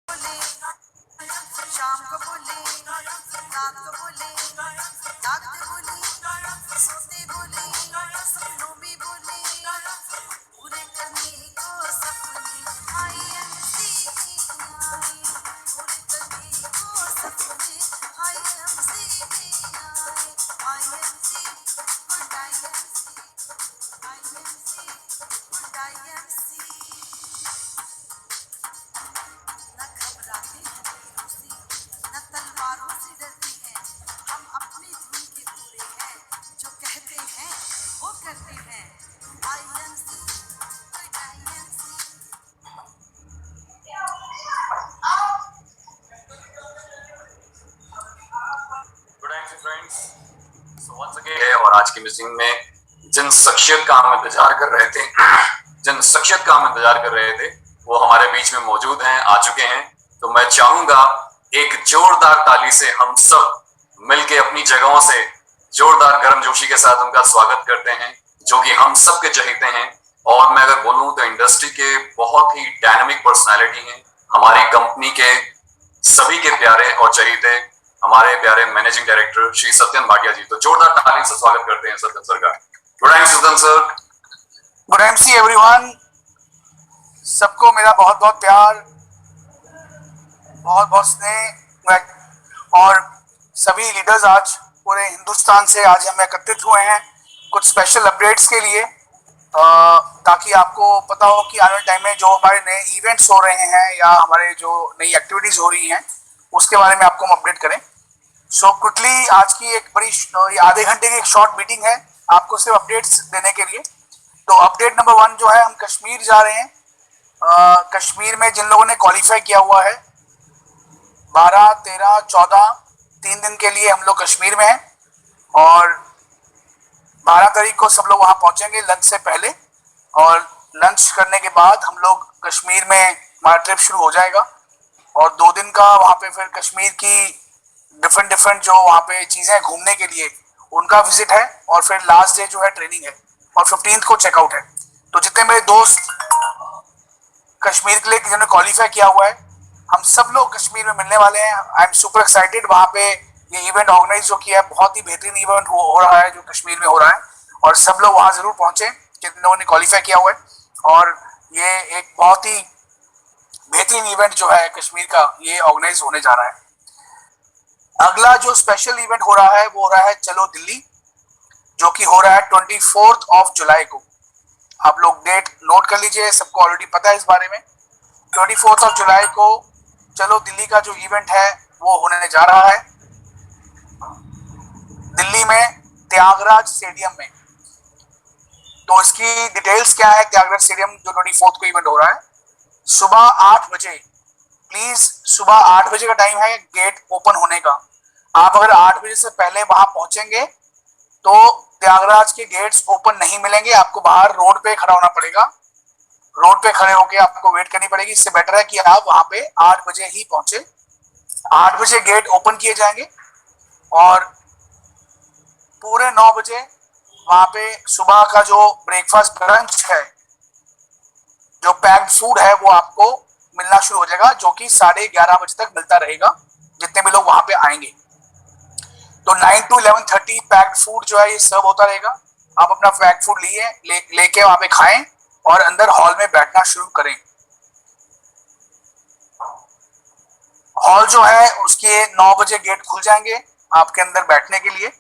बोले, शाम को बोले, रात को बोले, जागते बोले, सोते बोले, सपनों में बोले, पूरे करने को सपने IMC आए, पूरे करने को सपने IMC आए, IMC गुड IMC न घबराते हैं तीरों से, न तलवारों से डरते हैं, हम अपनी धुन के पूरे हैं, जो कहते हैं वो करते हैं। IMC good IMC। Good evening friends. So once again है और आज की मीटिंग में जिन शख्सियत का हम इंतजार कर रहे थे वो हमारे बीच में मौजूद हैं, आ चुके हैं। तो मैं चाहूंगा एक जोरदार ताली से हम सब मिलके अपनी जगहों से जोरदार गर्मजोशी के साथ उनका स्वागत करते हैं, जो कि हम सब के चहेते हैं। और मैं अगर बोलूं तो इंडस्ट्री के बहुत ही डायनामिक पर्सनालिटी हैं, हमारी कंपनी के सभी के प्यारे और चहेते हमारे प्यारे मैनेजिंग डायरेक्टर श्री सत्यन भाटिया जी। तो जोरदार ताली से स्वागत करते हैं सत्यन सर का। Good evening Satyan sir. Good evening everyone. सबको मेरा बहुत बहुत प्यार, बहुत बहुत स्नेह। और सभी लीडर्स आज पूरे हिंदुस्तान से आज हम एकत्रित हुए हैं कुछ स्पेशल अपडेट्स के लिए, ताकि आपको पता हो कि आने वाले टाइम में जो हमारे नए इवेंट्स हो रहे हैं या हमारे जो नई एक्टिविटीज़ हो रही हैं उसके बारे में आपको हम अपडेट करें। सो क्विकली आज की एक बड़ी आधे घंटे की एक शॉर्ट मीटिंग है आपको सिर्फ अपडेट्स देने के लिए। तो अपडेट नंबर 1 जो है, हम कश्मीर जा रहे हैं। कश्मीर में जिन लोगों ने क्वालिफाई किया हुआ है 12, 13, 14 3 दिन के लिए हम लोग कश्मीर में हैं और 12 तारीख को सब लोग वहाँ पहुँचेंगे लंच से पहले, और लंच करने के बाद हम लोग कश्मीर में हमारा ट्रिप शुरू हो जाएगा। और 2 दिन का वहाँ पे फिर कश्मीर की डिफरेंट जो वहाँ पे चीज़ें घूमने के लिए उनका विजिट है, और फिर लास्ट डे जो है ट्रेनिंग है, और 15 को चेकआउट है। तो जितने मेरे दोस्त कश्मीर के लिए जिन्होंने क्वालिफाई किया हुआ है, हम सब लोग कश्मीर में मिलने वाले हैं। I am super excited. वहाँ पे ये इवेंट ऑर्गेनाइज जो किया है, बहुत ही बेहतरीन इवेंट हो रहा है जो कश्मीर में हो रहा है, और सब लोग वहाँ जरूर पहुँचे जिन लोगों ने क्वालिफाई किया हुआ है। और ये एक बहुत ही बेहतरीन इवेंट जो है कश्मीर का, ये ऑर्गेनाइज होने जा रहा है। अगला जो स्पेशल इवेंट हो रहा है वो हो रहा है चलो दिल्ली, जो कि हो रहा है 24 जुलाई को। आप लोग डेट नोट कर लीजिए, सबको ऑलरेडी पता है इस बारे में। 24 जुलाई को चलो दिल्ली का जो इवेंट है वो होने जा रहा है दिल्ली में त्यागराज स्टेडियम में। तो इसकी डिटेल्स क्या है, त्यागराज स्टेडियम जो 24 को इवेंट हो रहा है, सुबह 8 बजे, प्लीज सुबह 8 बजे का टाइम है गेट ओपन होने का। आप अगर 8 बजे से पहले वहां पहुंचेंगे तो त्यागराज के गेट्स ओपन नहीं मिलेंगे, आपको बाहर रोड पे खड़ा होना पड़ेगा। रोड पे खड़े होके आपको वेट करनी पड़ेगी। इससे बेटर है कि आप वहां पे 8 बजे ही पहुंचे। 8 बजे गेट ओपन किए जाएंगे और पूरे 9 बजे वहां पे सुबह का जो ब्रेकफास्ट ब्रंच है, जो पैक्ड फूड है, वो आपको मिलना शुरू हो जाएगा, जो कि 11:30 बजे तक मिलता रहेगा जितने भी लोग वहां पे आएंगे। तो 9 to 11:30 पैक्ड फूड जो है ये सर्व होता रहेगा। आप अपना पैक्ड फूड लेके वहां पे खाएं और अंदर हॉल में बैठना शुरू करें। हॉल जो है उसके 9 बजे गेट खुल जाएंगे आपके अंदर बैठने के लिए,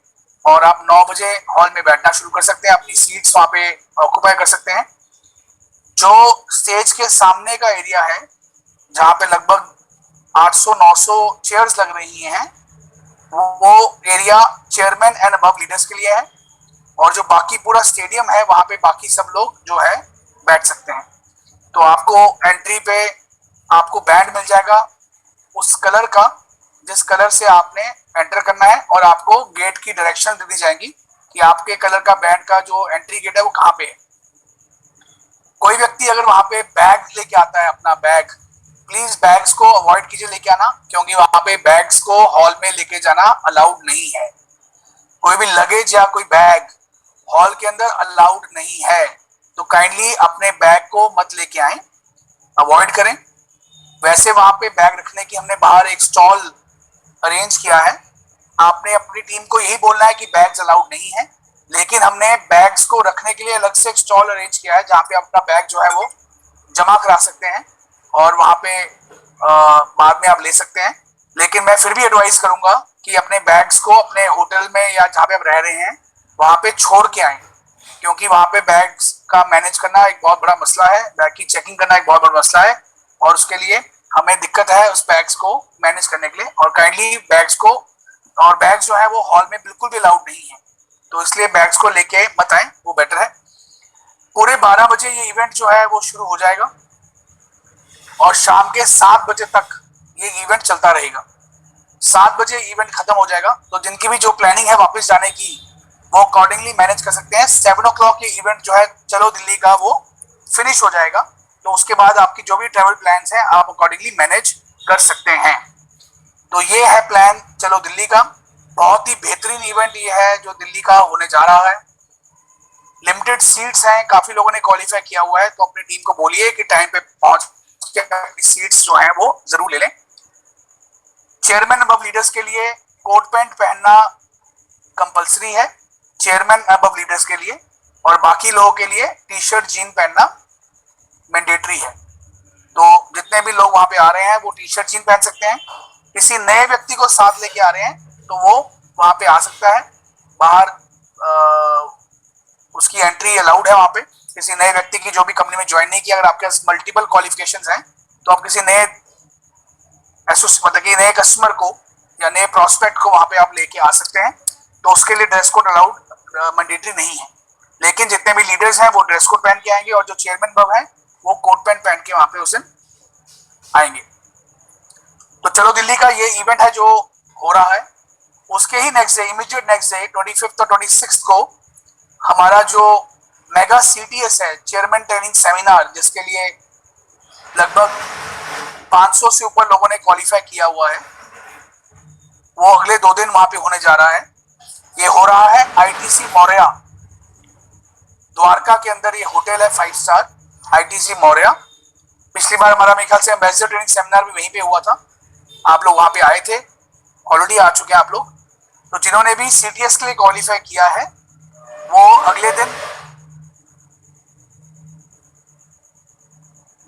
और आप 9 बजे हॉल में बैठना शुरू कर सकते हैं, अपनी सीट्स वहां पे ऑक्यूपाई कर सकते हैं। जो स्टेज के सामने का एरिया है जहाँ पे लगभग 800-900 चेयर्स लग रही हैं, वो area chairman and above leaders के लिए है, और जो बाकी पूरा स्टेडियम है वहां पे बाकी सब लोग जो है बैठ सकते हैं। तो आपको एंट्री पे आपको बैंड मिल जाएगा उस कलर का जिस कलर से आपने एंटर करना है, और आपको गेट की डायरेक्शन दे दी जाएगी कि आपके कलर का बैंड का जो एंट्री गेट है वो कहाँ पे है। कोई व्यक्ति अगर वहां पे बैग लेके आता है, अपना बैग, प्लीज बैग्स को अवॉइड कीजिए लेके आना, क्योंकि वहां पे बैग्स को हॉल में लेके जाना अलाउड नहीं है। कोई भी लगेज या कोई बैग हॉल के अंदर अलाउड नहीं है। तो काइंडली अपने बैग को मत लेके आए, अवॉइड करें। वैसे वहां पे बैग रखने की हमने बाहर एक स्टॉल अरेंज किया है। आपने अपनी टीम को यही बोलना है कि बैग्स अलाउड नहीं है, लेकिन हमने बैग्स को रखने के लिए अलग से एक स्टॉल अरेंज किया है जहाँ पे अपना बैग जो है वो जमा करा सकते हैं और वहाँ पे बाद में आप ले सकते हैं। लेकिन मैं फिर भी एडवाइस करूंगा कि अपने बैग्स को अपने होटल में या जहाँ पे आप रह रहे हैं वहाँ पे छोड़ के आए, क्योंकि वहाँ पे बैग्स का मैनेज करना एक बहुत बड़ा मसला है, बैग की चेकिंग करना एक बहुत बड़ा मसला है और उसके लिए हमें दिक्कत है उस बैग्स को मैनेज करने के लिए। और काइंडली बैग्स को, और बैग्स जो है वो हॉल में बिल्कुल भी अलाउड नहीं है, तो इसलिए बैग्स को लेके मत आए, वो बेटर है। पूरे 12 बजे ये इवेंट जो है वो शुरू हो जाएगा और शाम के 7 बजे तक ये इवेंट चलता रहेगा। 7 बजे इवेंट खत्म हो जाएगा, तो जिनकी भी जो प्लानिंग है वापस जाने की वो अकॉर्डिंगली मैनेज कर सकते हैं। 7 o'clock ये इवेंट जो है चलो दिल्ली का वो फिनिश हो जाएगा, तो उसके बाद आपकी जो भी ट्रैवल प्लान्स हैं आप अकॉर्डिंगली मैनेज कर सकते हैं। तो ये है प्लान चलो दिल्ली का। बहुत ही बेहतरीन इवेंट ये है जो दिल्ली का होने जा रहा है। लिमिटेड सीट्स हैं, काफी लोगों ने क्वालिफाई किया हुआ है, तो अपनी टीम को बोलिए कि टाइम पे पहुंच के अपनी सीट्स जो हैं वो जरूर ले लें। चेयरमैन अबव लीडर्स के लिए कोट पैंट पहनना कंपलसरी है, चेयरमैन अबव लीडर्स के लिए, और बाकी लोगों के लिए टी शर्ट जीन पहनना मैंडेटरी है। तो जितने भी लोग वहां पे आ रहे हैं वो टी शर्ट जीन पहन सकते हैं। किसी नए व्यक्ति को साथ लेके आ रहे हैं तो वो वहां पे आ सकता है, बाहर उसकी एंट्री अलाउड है वहां पे। किसी नए व्यक्ति की जो भी कंपनी में ज्वाइन नहीं किया, अगर आपके पास मल्टीपल क्वालिफिकेशंस हैं तो आप किसी नए मतलब कि नए कस्टमर को या नए प्रोस्पेक्ट को वहां पे आप लेके आ सकते हैं, तो उसके लिए ड्रेस कोड अलाउड मैंडेटरी नहीं है। लेकिन जितने भी लीडर्स हैं वो ड्रेस कोड पहन के आएंगे और जो चेयरमैन बब हैं वो कोट पैंट पहन के वहां पे उस दिन आएंगे। तो चलो दिल्ली का ये इवेंट है जो हो रहा है। उसके ही next day, immediate next day 25 और 26 को हमारा जो मेगा सीटीएस है, चेयरमैन ट्रेनिंग सेमिनार, जिसके लिए लगभग 500 से ऊपर लोगों ने क्वालिफाई किया हुआ है, वो अगले 2 दिन वहां पे होने जा रहा है। ये हो रहा है आईटीसी मौर्या, द्वारका के अंदर ये होटल है 5 स्टार आईटीसी मौर्या। पिछली बार हमारा मेरे ख्याल से एम्बेसडर ट्रेनिंग सेमिनार भी वहीं पे हुआ था, आप लोग वहां पे आए थे, ऑलरेडी आ चुके हैं आप लोग। तो जिन्होंने भी सीटीएस के लिए क्वालिफाई किया है वो अगले दिन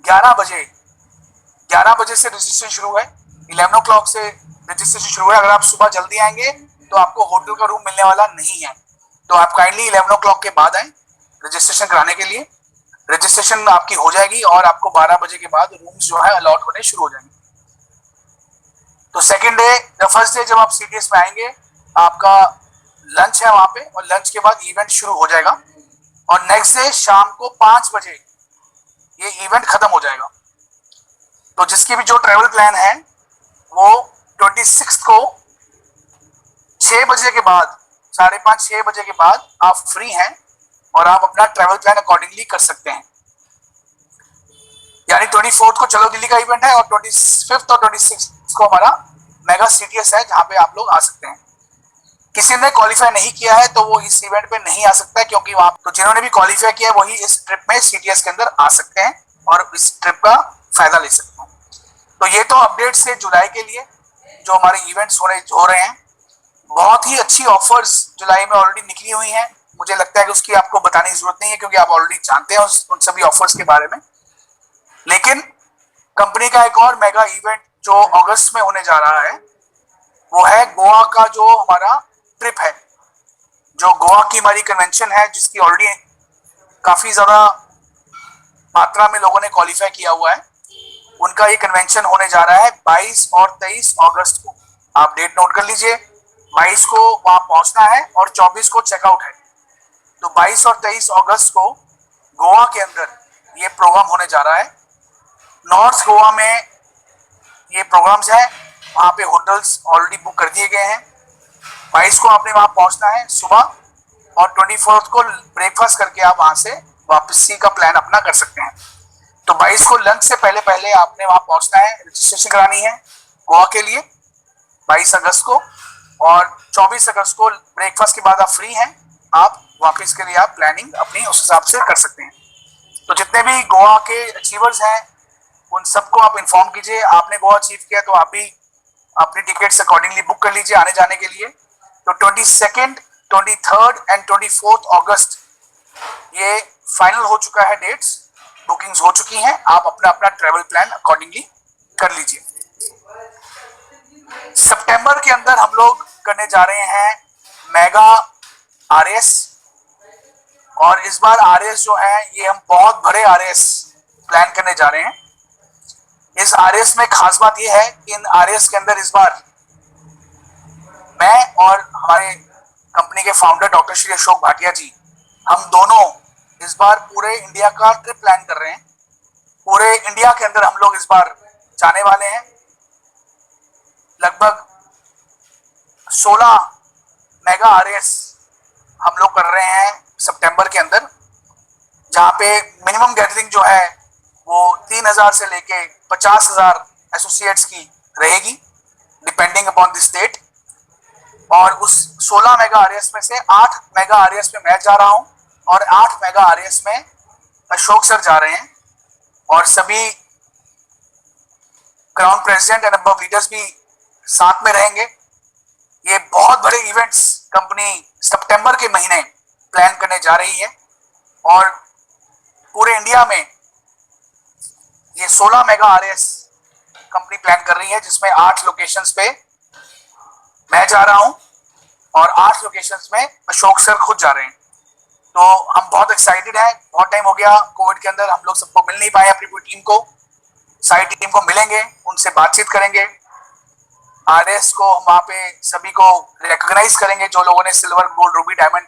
11 बजे से रजिस्ट्रेशन शुरू है, 11 o'clock से रजिस्ट्रेशन शुरू है। अगर आप सुबह जल्दी आएंगे तो आपको होटल का रूम मिलने वाला नहीं है, तो आप काइंडली 11 o'clock के बाद आए रजिस्ट्रेशन कराने के लिए। रजिस्ट्रेशन आपकी हो जाएगी और आपको 12 बजे के बाद रूम्स जो है अलॉट होने शुरू हो जाएंगे। तो सेकेंड डे, फर्स्ट डे जब आप सीटीएस में आएंगे आपका लंच है वहां पे, और लंच के बाद इवेंट शुरू हो जाएगा और नेक्स्ट डे शाम को 5 बजे ये इवेंट खत्म हो जाएगा। तो जिसकी भी जो ट्रैवल प्लान है वो 26 को 6 बजे के बाद, 5:30 6 बजे के बाद आप फ्री हैं और आप अपना ट्रैवल प्लान अकॉर्डिंगली कर सकते हैं। यानी 24 को चलो दिल्ली का इवेंट है और 25 और 26 को हमारा मेगा सीटीएस है जहां पे आप लोग आ सकते हैं। किसी ने क्वालिफाई नहीं किया है तो वो इस इवेंट पे नहीं आ सकता है, क्योंकि वहां तो जिन्होंने भी क्वालिफाई किया है वही इस ट्रिप में सीटीएस के अंदर आ सकते हैं और इस ट्रिप का फायदा ले सकते हैं। तो ये तो अपडेट्स है जुलाई के लिए जो हमारे इवेंट्स हो रहे हैं। बहुत ही अच्छी ऑफर्स जुलाई में ऑलरेडी निकली हुई हैं, मुझे लगता है कि उसकी आपको बताने की जरूरत नहीं है क्योंकि आप ऑलरेडी जानते हैं उन सभी ऑफर्स के बारे में। लेकिन कंपनी का एक और मेगा इवेंट जो अगस्त में होने जा रहा है वो है गोवा का जो हमारा ट्रिप है, जो गोवा की हमारी कन्वेंशन है जिसकी ऑलरेडी काफी ज्यादा मात्रा में लोगों ने क्वालिफाई किया हुआ है। उनका ये कन्वेंशन होने जा रहा है 22 और 23 अगस्त को। आप डेट नोट कर लीजिए, 22 को वहां पहुंचना है और 24 को चेकआउट है। तो 22 और 23 अगस्त को गोवा के अंदर ये प्रोग्राम होने जा रहा है। नॉर्थ गोवा में ये प्रोग्राम्स हैं, वहां पे होटल्स ऑलरेडी बुक कर दिए गए हैं। 22 को आपने वहां पहुंचना है सुबह और 24 को ब्रेकफास्ट करके आप वहां से वापसी का प्लान अपना कर सकते हैं। तो 22 को लंच से पहले पहले आपने वहां पहुंचना है, रजिस्ट्रेशन करानी है गोवा के लिए 22 अगस्त को, और 24 अगस्त को ब्रेकफास्ट के बाद आप फ्री हैं, आप वापस के लिए आप प्लानिंग अपनी उस हिसाब से कर सकते हैं। तो जितने भी गोवा के अचीवर्स हैं उन सबको आप इन्फॉर्म कीजिए। आपने गोवा अचीव किया तो आप भी अपनी टिकट्स अकॉर्डिंगली बुक कर लीजिए आने जाने के लिए। तो 22, 23 एंड 24 अगस्त ये फाइनल हो चुका है, डेट्स बुकिंग्स हो चुकी हैं। आप अपना अपना ट्रेवल प्लान अकॉर्डिंगली कर लीजिए। सितंबर के अंदर हम लोग करने जा रहे हैं मेगा आरएस, और इस बार आरएस जो है ये हम बहुत बड़े आरएस प्लान करने जा रहे हैं। इस आरएस में खास बात यह है कि इन आरएस के अंदर इस बार मैं और हमारे कंपनी के फाउंडर डॉक्टर श्री अशोक भाटिया जी, हम दोनों इस बार पूरे इंडिया का ट्रिप प्लान कर रहे हैं। पूरे इंडिया के अंदर हम लोग इस बार जाने वाले हैं। लगभग 16 मेगा आरएस हम लोग कर रहे हैं सितंबर के अंदर, जहां पे मिनिमम गैदरिंग जो है वो 3,000 से लेके 50,000 एसोसिएट्स की रहेगी, डिपेंडिंग अपॉन द स्टेट। और उस 16 मेगा आरएस में से 8 मेगा आरएस में मैं जा रहा हूं और 8 मेगा आरएस में अशोक सर जा रहे हैं, और सभी crown president and above leaders भी साथ में रहेंगे। ये बहुत बड़े इवेंट्स कंपनी सितंबर के महीने प्लान करने जा रही है, और पूरे इंडिया में ये 16 मेगा आरएस कंपनी प्लान कर रही है, जिसमें 8 लोकेशंस पे मैं जा रहा हूं और 8 लोकेशंस में अशोक सर खुद जा रहे हैं। तो हम बहुत एक्साइटेड हैं। बहुत टाइम हो गया कोविड के अंदर हम लोग सबको मिल नहीं पाए, अपनी पूरी टीम को, सारी टीम को मिलेंगे, उनसे बातचीत करेंगे, आरएस को हम वहाँ पे सभी को रिकॉग्नाइज करेंगे। जो लोगों ने silver, gold, ruby, diamond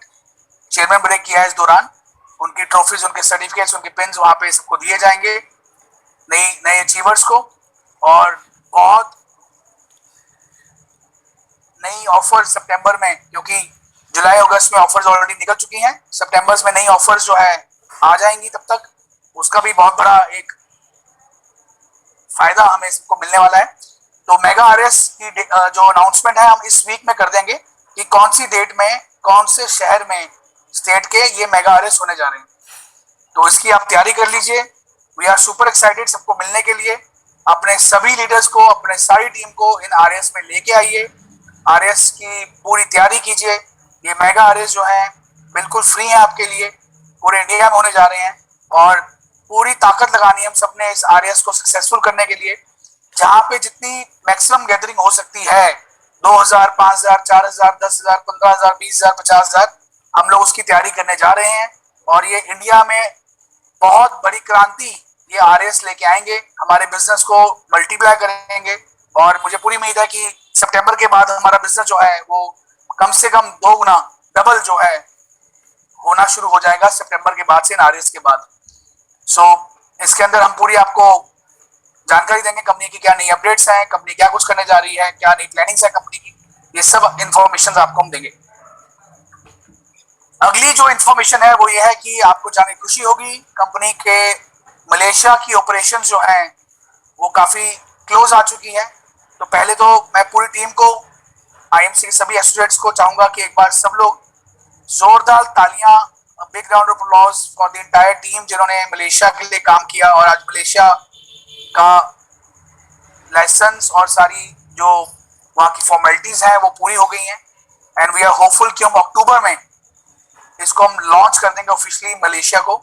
chairman break किया है इस दौरान, उनकी ट्रॉफीज, उनके सर्टिफिकेट्स, उनके पिन्स वहाँ पे सबको दिए जाएंगे नए अचीवर्स को। और बहुत नई ऑफर सितंबर में, क्योंकि जुलाई अगस्त में ऑफर्स ऑलरेडी निकल चुकी हैं, सितंबर में नई ऑफर्स जो है आ जाएंगी, तब तक उसका भी बहुत बड़ा एक फायदा हमें सबको मिलने वाला है। तो मेगा आरएस की जो अनाउंसमेंट है हम इस वीक में कर देंगे कि कौन सी डेट में, कौन से शहर में, स्टेट के ये मेगा आरएस होने जा रहे हैं। तो इसकी आप तैयारी कर लीजिए। वी आर सुपर एक्साइटेड सबको मिलने के लिए। अपने सभी लीडर्स को, अपने सारी टीम को इन आरएस में लेके आइए, आरएस की पूरी तैयारी कीजिए। ये मेगा आरएस जो है बिल्कुल फ्री है आपके लिए, पूरे इंडिया में होने जा रहे हैं, और पूरी ताकत लगानी है हम सबने इस आरएस को सक्सेसफुल करने के लिए। जहां पे जितनी मैक्सिमम गैदरिंग हो सकती है, 2,000, 5,000, 4,000, 10,000, 15,000, 20,000, 50,000, हम लोग उसकी तैयारी करने जा रहे हैं। और ये इंडिया में बहुत बड़ी क्रांति ये आरएस लेके आएंगे, हमारे बिजनेस को मल्टीप्लाई करेंगे। और मुझे पूरी उम्मीद है कि सितंबर के बाद हमारा बिजनेस जो है वो कम से कम 2 गुना, डबल जो है होना शुरू हो जाएगा सितंबर के बाद से, आरएस के बाद। सो इसके अंदर हम पूरी आपको जानकारी देंगे कंपनी की क्या नई अपडेट्स हैं, कंपनी क्या कुछ करने जा रही है, क्या नई प्लानिंग्स है कंपनी की, ये सब इंफॉर्मेशन आपको हम देंगे। अगली जो इंफॉर्मेशन है वो ये है कि आपको जाने खुशी होगी, कंपनी के मलेशिया की ऑपरेशन जो है वो काफी क्लोज आ चुकी है। तो पहले तो मैं पूरी टीम को, आईएमसी के सभी एसोसिएट्स को चाहूंगा कि एक बार सब लोग जोरदार तालियां, big round of applause for the entire team जिन्होंने मलेशिया के लिए काम किया, और आज मलेशिया का लाइसेंस और सारी जो वहाँ की फॉर्मेलिटीज हैं वो पूरी हो गई हैं। एंड वी आर होपफुल कि हम अक्टूबर में इसको हम लॉन्च कर देंगे ऑफिशियली मलेशिया को।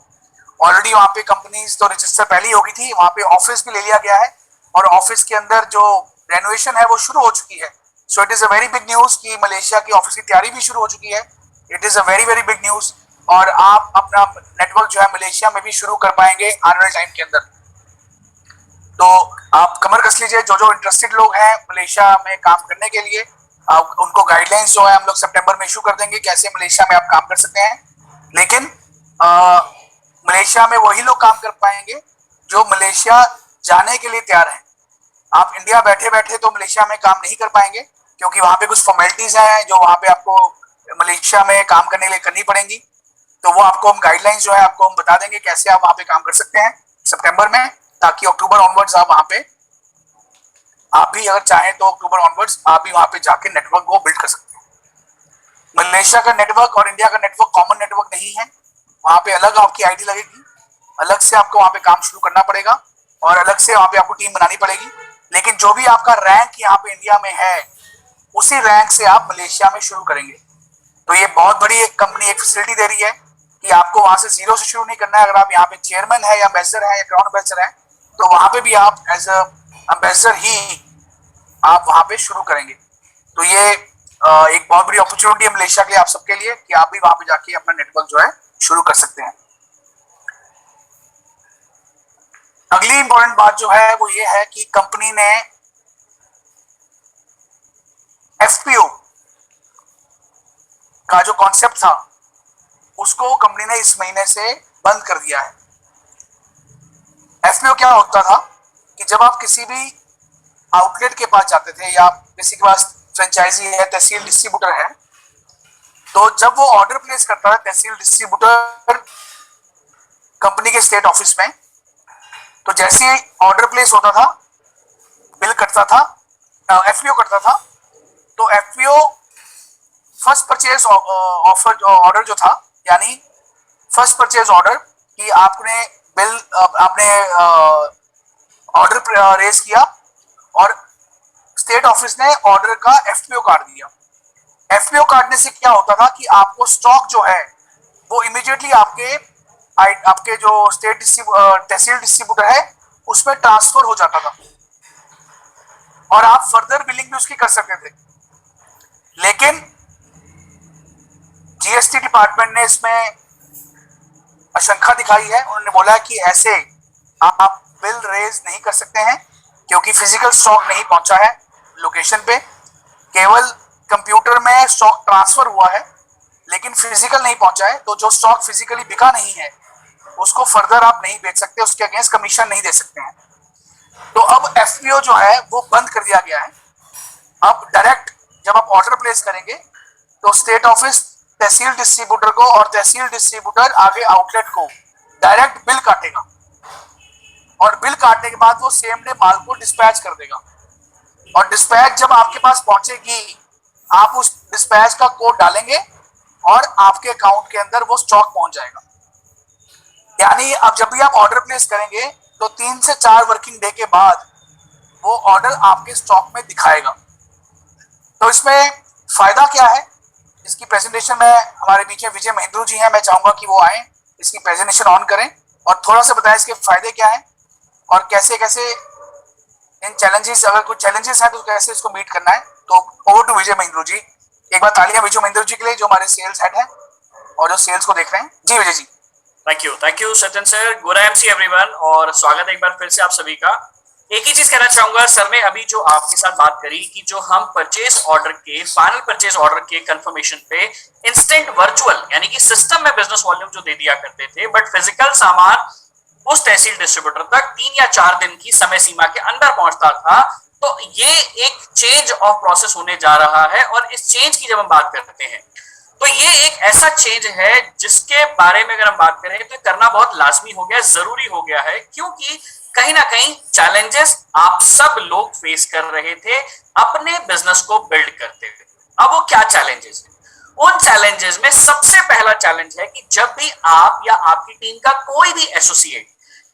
ऑलरेडी वहाँ पे कंपनीज तो रजिस्टर पहले ही होगी थी, वहाँ पे ऑफिस भी ले लिया गया है, और ऑफिस के अंदर जो रेनोवेशन है वो शुरू हो चुकी है। So it is a very big news कि मलेशिया की ऑफिस की तैयारी भी शुरू हो चुकी है। It is a very very big news, और आप अपना नेटवर्क जो है मलेशिया में भी शुरू कर पाएंगे आने वाले टाइम के अंदर। तो आप कमर कस लीजिए, जो इंटरेस्टेड लोग हैं मलेशिया में काम करने के लिए, आप उनको गाइडलाइंस जो है हम लोग सितंबर में इशू कर देंगे कैसे मलेशिया में आप काम कर सकते हैं। लेकिन मलेशिया में वही लोग काम कर पाएंगे जो मलेशिया जाने के लिए तैयार हैं। आप इंडिया बैठे बैठे तो मलेशिया में काम नहीं कर पाएंगे, क्योंकि वहाँ पे कुछ फॉर्मेलिटीज हैं जो वहाँ पे आपको मलेशिया में काम करने के लिए करनी पड़ेंगी। तो वो आपको हम गाइडलाइंस जो है आपको हम बता देंगे कैसे आप वहाँ पे काम कर सकते हैं सितंबर में, ताकि अक्टूबर ऑनवर्ड्स आप वहाँ पे, आप भी अगर चाहें तो अक्टूबर ऑनवर्ड्स आप भी वहाँ पे जाके नेटवर्क को बिल्ड कर सकते हैं। मलेशिया का नेटवर्क और इंडिया का नेटवर्क कॉमन नेटवर्क नहीं है, वहाँ पे अलग आपकी आईडी लगेगी, अलग से आपको वहाँ पे काम शुरू करना पड़ेगा। और अलग से वहां पे आपको टीम बनानी पड़ेगी। लेकिन जो भी आपका रैंक यहाँ पे इंडिया में है उसी रैंक से आप मलेशिया में शुरू करेंगे। तो ये बहुत बड़ी एक कंपनी एक फैसिलिटी दे रही है कि आपको वहां से जीरो से शुरू नहीं करना है। अगर आप यहाँ पे चेयरमैन है या एम्बेसडर है या क्राउन एम्बेसडर है तो वहां पे भी आप एज अ एम्बेसडर ही आप वहां पे शुरू करेंगे। तो ये एक बहुत बड़ी अपॉर्चुनिटी है मलेशिया के लिए, आप सबके लिए, कि आप भी वहां पे जाके अपना नेटवर्क जो है शुरू कर सकते हैं। अगली इंपॉर्टेंट बात जो है वो ये है कि कंपनी ने एफपीओ का जो कॉन्सेप्ट था उसको कंपनी ने इस महीने से बंद कर दिया है। एफपीओ क्या होता था कि जब आप किसी भी आउटलेट के पास जाते थे या किसी के पास फ्रेंचाइजी है, तहसील डिस्ट्रीब्यूटर है, तो जब वो ऑर्डर प्लेस करता है तहसील डिस्ट्रीब्यूटर कंपनी के स्टेट ऑफिस में, तो जैसे ही ऑर्डर प्लेस होता था, बिल कटता था, एफपीओ कटता था, तो FPO first purchase offer order जो था, यानी फर्स्ट परचेज ऑर्डर कि आपने बिल आपने ऑर्डर रेज किया और स्टेट ऑफिस ने ऑर्डर का एफपीओ काट दिया। एफपीओ काटने से क्या होता था कि आपको स्टॉक जो है वो इमीडिएटली आपके जो तहसील डिस्ट्रीब्यूटर है उसमें ट्रांसफर हो जाता था और आप फर्दर बिलिंग भी उसकी कर सकते थे। लेकिन जीएसटी डिपार्टमेंट ने इसमें आशंका दिखाई है। उन्होंने बोला कि ऐसे आप बिल रेज नहीं कर सकते हैं क्योंकि फिजिकल स्टॉक नहीं पहुंचा है लोकेशन पे, केवल कंप्यूटर में स्टॉक ट्रांसफर हुआ है लेकिन फिजिकल नहीं पहुंचा है। तो जो स्टॉक फिजिकली बिका नहीं है उसको फर्दर आप नहीं बेच सकते, उसके अगेंस्ट कमीशन नहीं दे सकते हैं। तो अब एफपीओ जो है वो बंद कर दिया गया है। अब डायरेक्ट जब आप ऑर्डर प्लेस करेंगे तो स्टेट ऑफिस तहसील डिस्ट्रीब्यूटर को और तहसील डिस्ट्रीब्यूटर आगे आउटलेट को डायरेक्ट बिल काटेगा और बिल काटने के बाद वो सेम डे माल को डिस्पैच कर देगा और डिस्पैच जब आपके पास पहुंचेगी आप उस डिस्पैच का कोड डालेंगे और आपके अकाउंट के अंदर वो स्टॉक पहुंच जाएगा। यानी अब जब भी आप ऑर्डर प्लेस करेंगे तो 3 से 4 वर्किंग डे के बाद वो ऑर्डर आपके स्टॉक में दिखाएगा। तो इसमें फायदा क्या है, इसकी प्रेजेंटेशन में हमारे बीच में विजय महिंद्रू जी हैं, मैं चाहूंगा कि वो आए, इसकी प्रेजेंटेशन ऑन करें और थोड़ा सा बताएं इसके फायदे क्या हैं और कैसे कैसे इन चैलेंजेस, अगर कुछ चैलेंजेस हैं तो कैसे इसको मीट करना है। तो ओवर टू विजय महिंद्रू जी। एक बार तालियां विजय महिंद्रू जी के लिए जो हमारे सेल्स हेड हैं और जो सेल्स को देख रहे हैं। जी Vijay ji. Thank you Sachin sir, गोरा एमसी एवरीवन, और स्वागत है एक बार फिर से आप सभी का। एक ही चीज कहना चाहूंगा सर ने अभी जो आपके साथ बात करी कि जो हम परचेज ऑर्डर के फाइनल परचेज ऑर्डर के कंफर्मेशन पे इंस्टेंट वर्चुअल यानी कि सिस्टम में बिजनेस वॉल्यूम जो दे दिया करते थे, बट फिजिकल सामान उस तहसील डिस्ट्रीब्यूटर तक 3 या 4 दिन की समय सीमा के अंदर पहुंचता था। तो ये एक चेंज ऑफ प्रोसेस होने जा रहा है और इस चेंज की जब हम बात करते हैं तो ये एक ऐसा चेंज है जिसके बारे में अगर हम बात करें तो करना बहुत लाजमी हो गया, जरूरी हो गया है, क्योंकि कहीं ना कहीं चैलेंजेस आप सब लोग फेस कर रहे थे अपने बिजनेस को बिल्ड करते हुए। अब वो क्या चैलेंजेस है? उन चैलेंजेस में सबसे पहला चैलेंज है कि जब भी आप या आपकी टीम का कोई भी एसोसिएट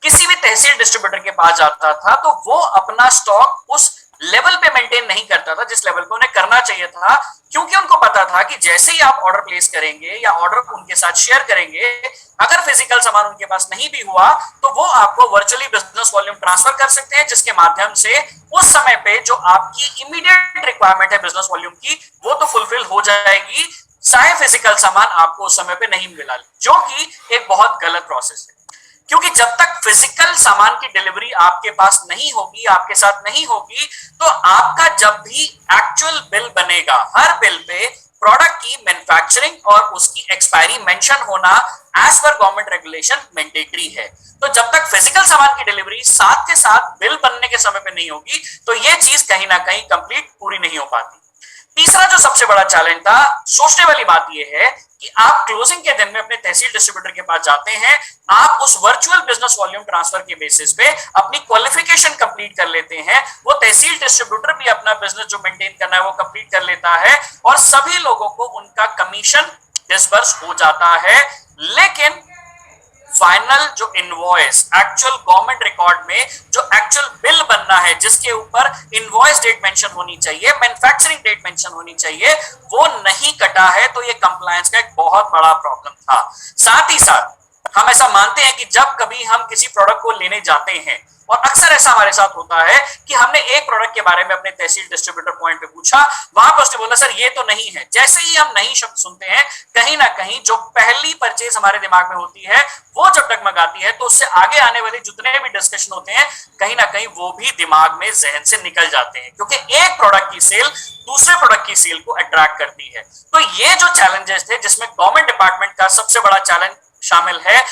किसी भी तहसील डिस्ट्रीब्यूटर के पास जाता था तो वो अपना स्टॉक उस लेवल पे मेंटेन नहीं करता था जिस लेवल पे उन्हें करना चाहिए था, क्योंकि उनको पता था कि जैसे ही आप ऑर्डर प्लेस करेंगे या ऑर्डर उनके साथ शेयर करेंगे, अगर फिजिकल सामान उनके पास नहीं भी हुआ तो वो आपको वर्चुअली बिजनेस वॉल्यूम ट्रांसफर कर सकते हैं, जिसके माध्यम से उस समय पे जो आपकी इमीडिएट रिक्वायरमेंट है बिजनेस वॉल्यूम की वो तो फुलफिल हो जाएगी, चाहे फिजिकल सामान आपको उस समय पे नहीं मिला, जो कि एक बहुत गलत प्रोसेस है। क्योंकि जब तक फिजिकल सामान की डिलीवरी आपके पास नहीं होगी, आपके साथ नहीं होगी, तो आपका जब भी एक्चुअल बिल बनेगा, हर बिल पे प्रोडक्ट की मैन्युफैक्चरिंग और उसकी एक्सपायरी मेंशन होना as per government regulation mandatory है। तो जब तक फिजिकल सामान की डिलीवरी साथ के साथ बिल बनने के समय पे नहीं होगी तो ये चीज कहीं ना कहीं कंप्लीट पूरी नहीं हो पाती। तीसरा जो सबसे बड़ा चैलेंज था, सोचने वाली बात यह है कि आप क्लोजिंग के दिन में अपने तहसील डिस्ट्रीब्यूटर के पास जाते हैं, आप उस वर्चुअल बिजनेस वॉल्यूम ट्रांसफर के बेसिस पे अपनी क्वालिफिकेशन कंप्लीट कर लेते हैं, वो तहसील डिस्ट्रीब्यूटर भी अपना बिजनेस जो मेंटेन करना है वो कंप्लीट कर लेता है और सभी लोगों को उनका कमीशन डिसबर्स हो जाता है। लेकिन फाइनल जो इनवॉइस एक्चुअल गवर्नमेंट रिकॉर्ड में जो एक्चुअल बिल बनना है, जिसके ऊपर इनवॉइस डेट मेंशन होनी चाहिए, मैन्युफैक्चरिंग डेट मेंशन होनी चाहिए, वो नहीं कटा है। तो ये कंप्लायंस का एक बहुत बड़ा प्रॉब्लम था। साथ ही साथ हम ऐसा मानते हैं कि जब कभी हम किसी प्रोडक्ट को लेने जाते हैं, और अक्सर ऐसा हमारे साथ होता है कि हमने एक प्रोडक्ट के बारे में अपने तहसील डिस्ट्रीब्यूटर पॉइंट पे पूछा, वहां पर उसने बोला सर ये तो नहीं है। जैसे ही हम नहीं शब्द सुनते हैं, कहीं ना कहीं जो पहली परचेज हमारे दिमाग में होती है वो जब डगमगाती है, तो उससे आगे आने वाले जितने भी डिस्कशन होते हैं कहीं ना कहीं वो भी दिमाग में, जहन से निकल जाते हैं, क्योंकि एक प्रोडक्ट की सेल दूसरे प्रोडक्ट की सेल को अट्रैक्ट करती है। तो ये जो चैलेंजेस थे, जिसमें गवर्नमेंट डिपार्टमेंट का सबसे बड़ा चैलेंज शामिल है,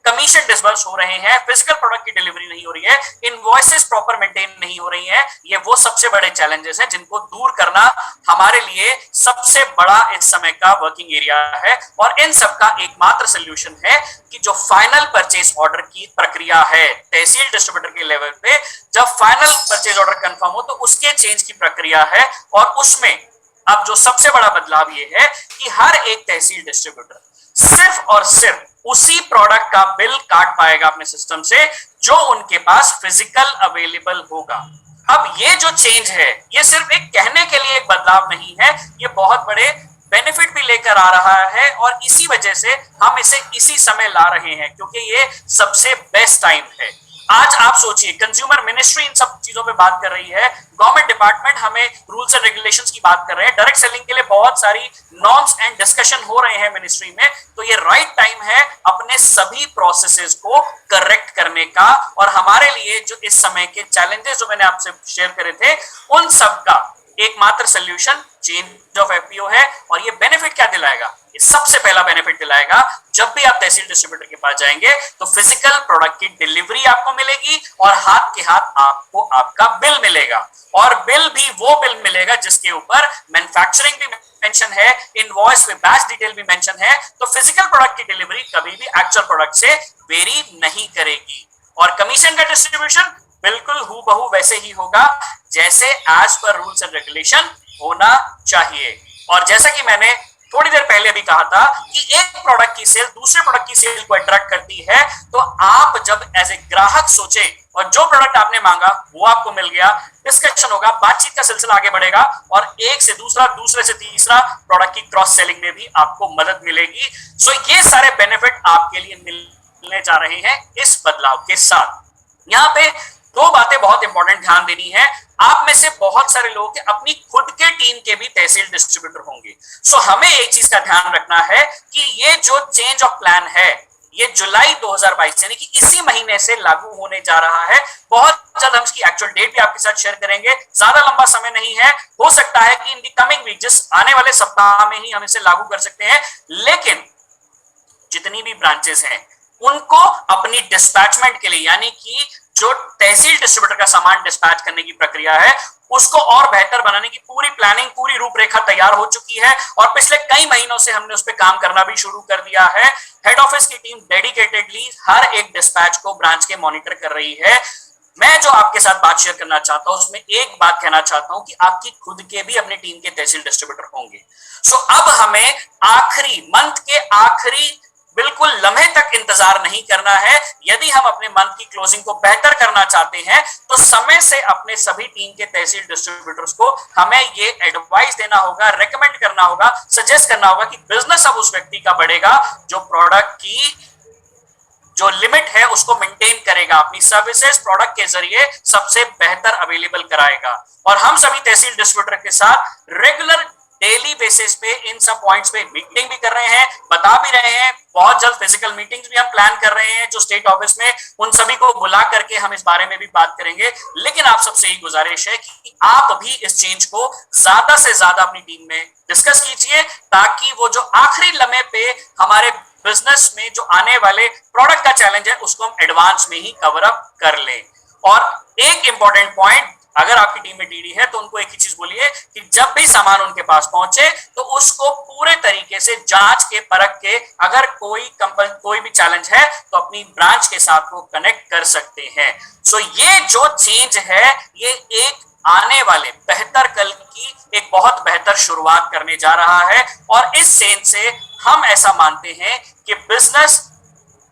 कमीशन डिसबर्स हो रहे हैं, फिजिकल प्रोडक्ट की डिलीवरी नहीं हो रही है, इनवॉइसेस प्रॉपर मेंटेन नहीं हो रही हैं, ये वो सबसे बड़े चैलेंजेस हैं जिनको दूर करना हमारे लिए सबसे बड़ा इस समय का वर्किंग एरिया है। और इन सब का एकमात्र सोल्यूशन है कि जो फाइनल परचेज ऑर्डर की प्रक्रिया है तहसील डिस्ट्रीब्यूटर के लेवल पे, जब फाइनल परचेज ऑर्डर कंफर्म हो तो उसके चेंज की प्रक्रिया है। और उसमें अब जो सबसे बड़ा बदलाव ये है कि हर एक तहसील डिस्ट्रीब्यूटर सिर्फ और सिर्फ उसी प्रोडक्ट का बिल काट पाएगा अपने सिस्टम से जो उनके पास फिजिकल अवेलेबल होगा। अब ये जो चेंज है, ये सिर्फ एक कहने के लिए एक बदलाव नहीं है, ये बहुत बड़े बेनिफिट भी लेकर आ रहा है। और इसी वजह से हम इसे इसी समय ला रहे हैं, क्योंकि ये सबसे बेस्ट टाइम है। आज आप सोचिए, कंज्यूमर मिनिस्ट्री इन सब चीजों पे बात कर रही है, गवर्नमेंट डिपार्टमेंट हमें रूल्स एंड रेगुलेशंस की बात कर रहे हैं, डायरेक्ट सेलिंग के लिए बहुत सारी नॉर्म्स एंड डिस्कशन हो रहे हैं मिनिस्ट्री में। तो ये राइट टाइम है अपने सभी प्रोसेसेस को करेक्ट करने का। और हमारे लिए जो इस समय के चैलेंजेस जो मैंने आपसे शेयर करे थे, उन सब का एकमात्र सोल्यूशन चेंज ऑफ एफपीओ है। और ये बेनिफिट क्या दिलाएगा? ये सबसे पहला बेनिफिट दिलाएगा, जब भी आप तहसील डिस्ट्रीब्यूटर के पास जाएंगे तो फिजिकल प्रोडक्ट की डिलीवरी आपको मिलेगी और हाथ के हाथ आपको आपका बिल मिलेगा। और बिल भी वो बिल मिलेगा जिसके ऊपर मैन्युफैक्चरिंग भी मेंशन है, इनवॉइस में बैच डिटेल भी मेंशन है। तो फिजिकल प्रोडक्ट की डिलीवरी कभी भी एक्चुअल प्रोडक्ट से वेरी नहीं करेगी। और कमीशन का डिस्ट्रीब्यूशन बिल्कुल हूबहू वैसे ही होगा जैसे as per rules and regulation होना चाहिए। और जैसा कि मैंने थोड़ी देर पहले भी कहा था कि एक प्रोडक्ट की सेल दूसरे प्रोडक्ट की सेल को अट्रैक्ट करती है, तो आप जब एज ए ग्राहक सोचे और जो प्रोडक्ट आपने मांगा वो आपको मिल गया, डिस्कशन होगा, बातचीत का सिलसिला आगे बढ़ेगा और एक से दूसरा, दूसरे से तीसरा प्रोडक्ट की क्रॉस सेलिंग में भी आपको मदद मिलेगी। सो ये सारे बेनिफिट आपके लिए मिलने जा रहे हैं इस बदलाव के साथ। यहाँ पे दो बातें बहुत इंपॉर्टेंट ध्यान देनी है। आप में से बहुत सारे लोग अपनी खुद के टीम के भी तहसील डिस्ट्रीब्यूटर होंगे। सो हमें एक चीज का ध्यान रखना है कि ये जो चेंज ऑफ प्लान है, ये जुलाई 2022 यानी कि इसी महीने से लागू होने जा रहा है। बहुत जल्द हम इसकी एक्चुअल डेट भी आपके साथ शेयर करेंगे, ज्यादा लंबा समय नहीं है। हो सकता है कि इन दी कमिंग वीक, जिस आने वाले सप्ताह में ही हम इसे लागू कर सकते हैं। लेकिन जितनी भी ब्रांचेस हैं उनको अपनी डिस्पैचमेंट के लिए, यानी कि जो तहसील डिस्ट्रीब्यूटर का सामान डिस्पैच करने की प्रक्रिया है, उसको और बेहतर बनाने की पूरी प्लानिंग, पूरी रूपरेखा तैयार हो चुकी है। और पिछले कई महीनों से हमने उस पर काम करना भी शुरू कर दिया है। हेड ऑफिस की टीम डेडिकेटेडली हर एक डिस्पैच को ब्रांच के मॉनिटर कर रही है। मैं जो आपके साथ बात शेयर करना चाहता हूं, उसमें एक बात कहना चाहता हूं कि आपकी खुद के भी अपनी टीम के तहसील डिस्ट्रीब्यूटर होंगे। सो अब हमें आखिरी मंथ के आखिरी बिल्कुल लम्हे तक इंतजार नहीं करना है। यदि हम अपने मंथ की क्लोजिंग को बेहतर करना चाहते हैं तो समय से अपने सभी टीम के तहसील डिस्ट्रीब्यूटर्स को हमें ये एडवाइस देना होगा, रेकमेंड करना होगा, सजेस्ट करना होगा कि बिजनेस अब उस व्यक्ति का बढ़ेगा जो प्रोडक्ट की जो लिमिट है उसको मेंटेन करेगा, अपनी सर्विसेज प्रोडक्ट के जरिए सबसे बेहतर अवेलेबल कराएगा। और हम सभी तहसील डिस्ट्रीब्यूटर के साथ रेगुलर डेली बेसिस पे इन सब पॉइंट्स पे मीटिंग भी कर रहे हैं, बता भी रहे हैं। बहुत जल्द फिजिकल मीटिंग्स भी हम प्लान कर रहे हैं जो स्टेट ऑफिस में, उन सभी को बुला करके हम इस बारे में भी बात करेंगे। लेकिन आप सबसे यही गुजारिश है कि आप भी इस चेंज को ज्यादा से ज्यादा अपनी टीम में डिस्कस कीजिए, ताकि वो जो आखिरी लम्हे पे हमारे बिजनेस में जो आने वाले प्रोडक्ट का चैलेंज है उसको हम एडवांस में ही कवर अप कर लें। और एक इंपॉर्टेंट पॉइंट, अगर आपकी टीम में टीडी है तो उनको एक ही चीज बोलिए कि जब भी सामान उनके पास पहुंचे तो उसको पूरे तरीके से जांच के, परख के, अगर कोई भी चैलेंज है तो अपनी ब्रांच के साथ वो कनेक्ट कर सकते हैं। सो ये जो चेंज है, ये एक आने वाले बेहतर कल की एक बहुत बेहतर शुरुआत करने जा रहा है। और इस चेंज से हम ऐसा मानते हैं कि बिजनेस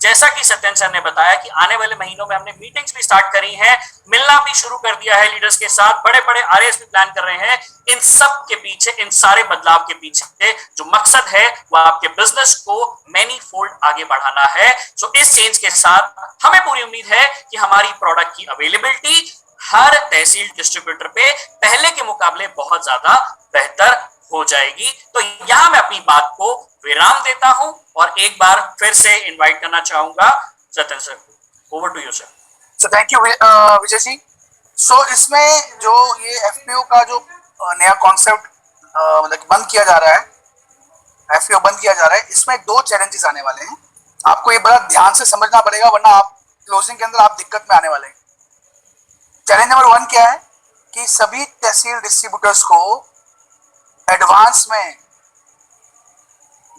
जैसा कि सत्यन सर ने बताया कि आने वाले महीनों में हमने मीटिंग्स भी स्टार्ट करी हैं, मिलना भी शुरू कर दिया है लीडर्स के साथ, बड़े बड़े आरएस भी प्लान कर रहे हैं। इन सब के पीछे, इन सारे बदलाव के पीछे जो मकसद है वो आपके बिजनेस को मैनी फोल्ड आगे बढ़ाना है। सो इस चेंज के साथ हमें पूरी उम्मीद है कि हमारी प्रोडक्ट की अवेलेबिलिटी हर तहसील डिस्ट्रीब्यूटर पे पहले के मुकाबले बहुत ज्यादा बेहतर हो जाएगी। तो यहां मैं अपनी बात को विराम देता हूं और एक बार फिर से इनवाइट करना चाहूंगा सत्यन सर को। Over to you sir. So thank you Vijay ji. So इसमें जो ये एफपीओ का जो नया कॉन्सेप्ट मतलब बंद किया जा रहा है, एफपीओ बंद किया जा रहा है, इसमें 2 चैलेंजेस आने वाले हैं। आपको ये बड़ा ध्यान से समझना पड़ेगा, वरना आप क्लोजिंग के अंदर आप दिक्कत में आने वाले हैं। चैलेंज नंबर 1 क्या है कि सभी तहसील डिस्ट्रीब्यूटर्स को एडवांस में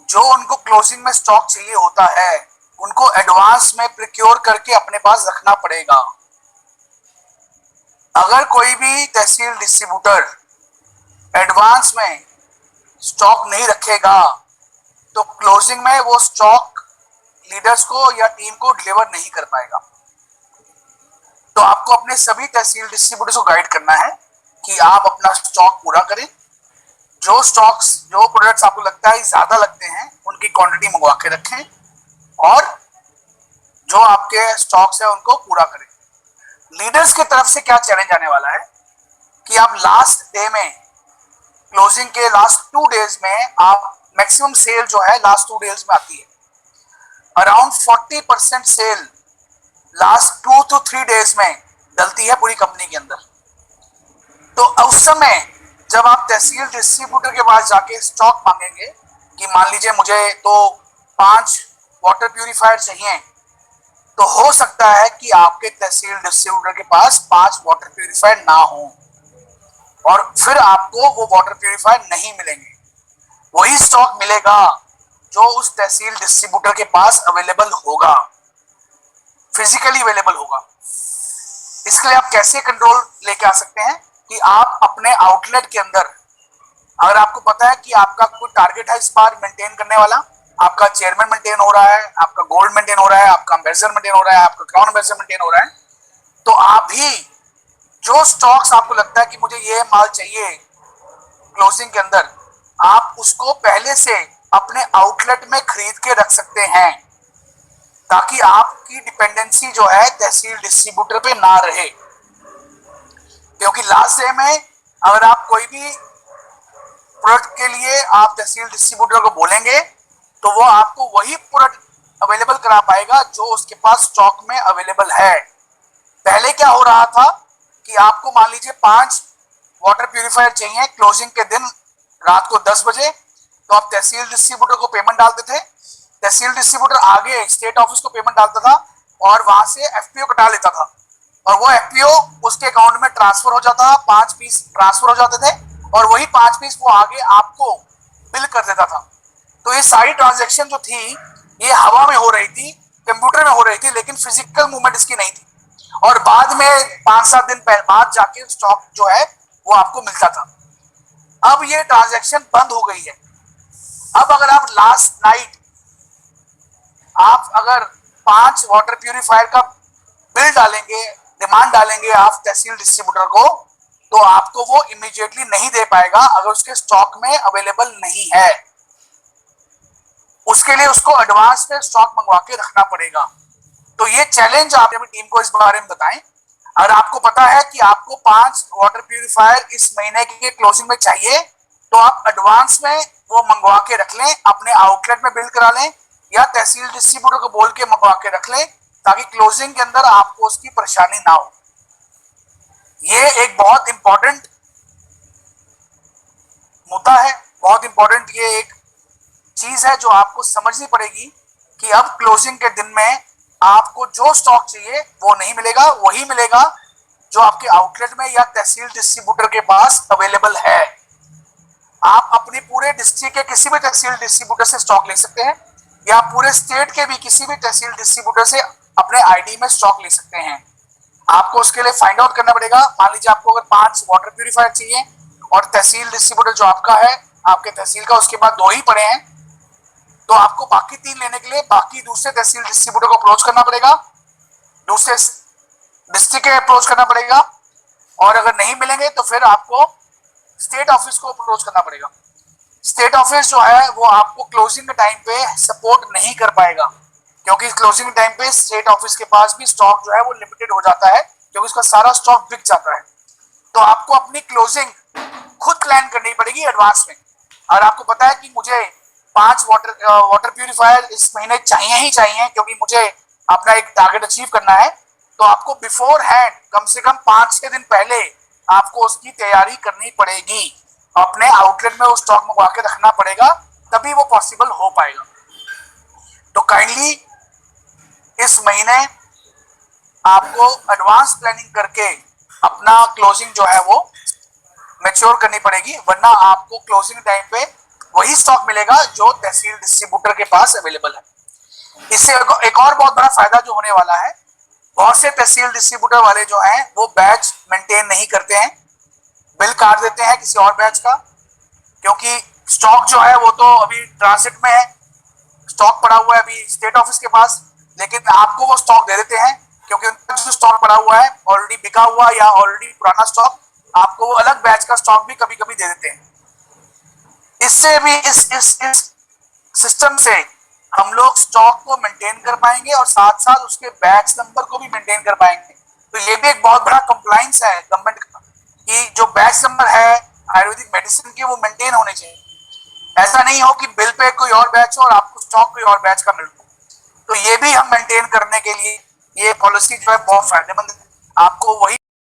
जो उनको क्लोजिंग में स्टॉक चाहिए होता है उनको एडवांस में प्रिक्योर करके अपने पास रखना पड़ेगा। अगर कोई भी तहसील डिस्ट्रीब्यूटर एडवांस में स्टॉक नहीं रखेगा तो क्लोजिंग में वो स्टॉक लीडर्स को या टीम को डिलीवर नहीं कर पाएगा। तो आपको अपने सभी तहसील डिस्ट्रीब्यूटर्स को गाइड करना है कि आप अपना स्टॉक पूरा करें। जो स्टॉक्स, जो प्रोडक्ट्स आपको लगता है ज्यादा लगते हैं उनकी क्वांटिटी मंगवा के रखें और जो आपके स्टॉक्स है उनको पूरा करें। लीडर्स की तरफ से क्या चैलेंज आने वाला है कि आप लास्ट डे में, क्लोजिंग के लास्ट 2 डेज में आप मैक्सिमम सेल जो है लास्ट 2 डेज में आती है। Around 40% sale last 2 to 3 days में डलती है पूरी कंपनी के अंदर। तो उस समय जब आप तहसील डिस्ट्रीब्यूटर के पास जाके स्टॉक मांगेंगे कि मान लीजिए मुझे तो 5 वाटर प्यूरिफायर चाहिए, तो हो सकता है कि आपके तहसील डिस्ट्रीब्यूटर के पास 5 वाटर प्यूरिफायर ना हो और फिर आपको वो वाटर प्यूरिफायर नहीं मिलेंगे। वही स्टॉक मिलेगा जो उस तहसील डिस्ट्रीब्यूटर के पास अवेलेबल होगा, फिजिकली अवेलेबल होगा। इसके लिए आप कैसे कंट्रोल लेके आ सकते हैं कि आप अपने आउटलेट के अंदर, अगर आपको पता है कि आपका कोई टारगेट है इस बार मेंटेन करने वाला, आपका चेयरमैन मेंटेन हो रहा है, आपका गोल्ड मेंटेन हो रहा है, आपका एम्बेसडर मेंटेन हो रहा है, आपका क्राउन एम्बेसडर मेंटेन हो रहा है, तो आप भी जो स्टॉक्स आपको लगता है कि मुझे ये माल चाहिए क्लोजिंग के अंदर, आप उसको पहले से अपने आउटलेट में खरीद के रख सकते हैं ताकि आपकी डिपेंडेंसी जो है तहसील डिस्ट्रीब्यूटर पे ना रहे। क्योंकि लास्ट डे में अगर आप कोई भी प्रोडक्ट के लिए आप तहसील डिस्ट्रीब्यूटर को बोलेंगे तो वो आपको वही प्रोडक्ट अवेलेबल करा पाएगा जो उसके पास स्टॉक में अवेलेबल है। पहले क्या हो रहा था कि आपको मान लीजिए 5 वाटर प्यूरिफायर चाहिए क्लोजिंग के दिन रात को 10 बजे, तो आप तहसील डिस्ट्रीब्यूटर को पेमेंट डालते थे, तहसील डिस्ट्रीब्यूटर आगे स्टेट ऑफिस को पेमेंट डालता था और वहां से एफपीओ कटा लेता था और वो एफपीओ उसके अकाउंट में ट्रांसफर हो जाता था, 5 पीस ट्रांसफर हो जाते थे और वही 5 पीस वो आगे आपको बिल कर देता था। तो ये सारी ट्रांजैक्शन जो थी ये हवा में हो रही थी, कंप्यूटर में हो रही थी, लेकिन फिजिकल मूवमेंट इसकी नहीं थी और बाद में 5-7 दिन बाद जाके स्टॉक जो है वो आपको मिलता था। अब ये ट्रांजैक्शन बंद हो गई है। अब अगर आप लास्ट नाइट आप अगर 5 वाटर प्यूरिफायर का बिल डालेंगे, डिमांड डालेंगे आप तहसील डिस्ट्रीब्यूटर को, तो आपको वो इमीडिएटली नहीं दे पाएगा अगर उसके स्टॉक में अवेलेबल नहीं है। उसके लिए उसको एडवांस में स्टॉक मंगवा के रखना पड़ेगा। तो ये चैलेंज आप अपनी टीम को इस बारे में बताएं। अगर आपको पता है कि आपको 5 वाटर प्यूरिफायर इस महीने के क्लोजिंग में चाहिए तो आप एडवांस में वो मंगवा के रख लें, अपने आउटलेट में बिल करा लें या तहसील डिस्ट्रीब्यूटर को बोल के मंगवा के रख लें ताकि क्लोजिंग के अंदर आपको उसकी परेशानी ना हो। ये एक बहुत इंपॉर्टेंट मुद्दा है, बहुत इंपॉर्टेंट ये एक चीज है जो आपको समझनी पड़ेगी कि अब क्लोजिंग के दिन में आपको जो स्टॉक चाहिए वो नहीं मिलेगा, वही मिलेगा जो आपके आउटलेट में या तहसील डिस्ट्रीब्यूटर के पास अवेलेबल है। आप अपने पूरे डिस्ट्रिक्ट के किसी भी तहसील डिस्ट्रीब्यूटर से स्टॉक ले सकते हैं या पूरे स्टेट के भी किसी भी तहसील डिस्ट्रीब्यूटर से अपने आईडी में स्टॉक ले सकते हैं। आपको उसके लिए फाइंड आउट करना पड़ेगा। मान लीजिए आपको अगर 5 वाटर प्यूरिफायर चाहिए और तहसील डिस्ट्रीब्यूटर जो आपका है, आपके तहसील का, उसके बाद 2 ही पड़े हैं, तो आपको बाकी 3 लेने के लिए बाकी दूसरे तहसील डिस्ट्रीब्यूटर को अप्रोच करना पड़ेगा, दूसरे डिस्ट्रिक्ट के अप्रोच करना पड़ेगा, और अगर नहीं मिलेंगे तो फिर आपको स्टेट ऑफिस को अप्रोच करना पड़ेगा। स्टेट ऑफिस जो है वो आपको क्लोजिंग के टाइम पे सपोर्ट नहीं कर पाएगा, क्योंकि क्लोजिंग टाइम पे स्टेट ऑफिस के पास भी स्टॉक जो है वो लिमिटेड हो जाता है, क्योंकि उसका सारा स्टॉक बिक जाता है। तो आपको अपनी क्लोजिंग खुद प्लान करनी पड़ेगी एडवांस में। और आपको पता है कि मुझे 5 वाटर प्यूरिफायर इस महीने चाहिए ही चाहिए, क्योंकि मुझे अपना एक टारगेट अचीव करना है। तो आपको बिफोर हैंड कम से कम 5-6 दिन पहले आपको उसकी तैयारी करनी पड़ेगी, अपने आउटलेट में वो स्टॉक मंगवा के रखना पड़ेगा, तभी वो पॉसिबल हो पाएगा। तो काइंडली इस महीने आपको एडवांस प्लानिंग करके अपना क्लोजिंग जो है वो मैच्योर करनी पड़ेगी, वरना आपको क्लोजिंग टाइम पे वही स्टॉक मिलेगा जो तहसील डिस्ट्रीब्यूटर के पास अवेलेबल है। इससे एक और बहुत बड़ा फायदा जो होने वाला है, बहुत से तहसील डिस्ट्रीब्यूटर वाले जो हैं वो बैच मेंटेन नहीं करते हैं, बिल काट देते हैं किसी और बैच का, क्योंकि स्टॉक जो है वो तो अभी ट्रांसिट में है, स्टॉक पड़ा हुआ है अभी स्टेट ऑफिस के पास, लेकिन आपको वो स्टॉक दे देते हैं क्योंकि उनका जो स्टॉक पड़ा हुआ है ऑलरेडी बिका हुआ या ऑलरेडी पुराना स्टॉक, आपको वो अलग बैच का स्टॉक भी कभी कभी दे देते हैं। इससे भी इस सिस्टम से हम लोग स्टॉक को मेंटेन कर पाएंगे और साथ साथ उसके बैच नंबर को भी मेंटेन कर पाएंगे। तो ये भी एक बहुत बड़ा कंप्लायंस है गवर्नमेंट का कि जो बैच नंबर है आयुर्वेदिक मेडिसिन के वो मेंटेन होने चाहिए। ऐसा नहीं हो कि बिल पे कोई और बैच हो और आपको स्टॉक कोई और बैच का मिल हो। तो ये भी हम मेंटेन करने के लिए ये पॉलिसी जो है बहुत फायदेमंद है। आपको वही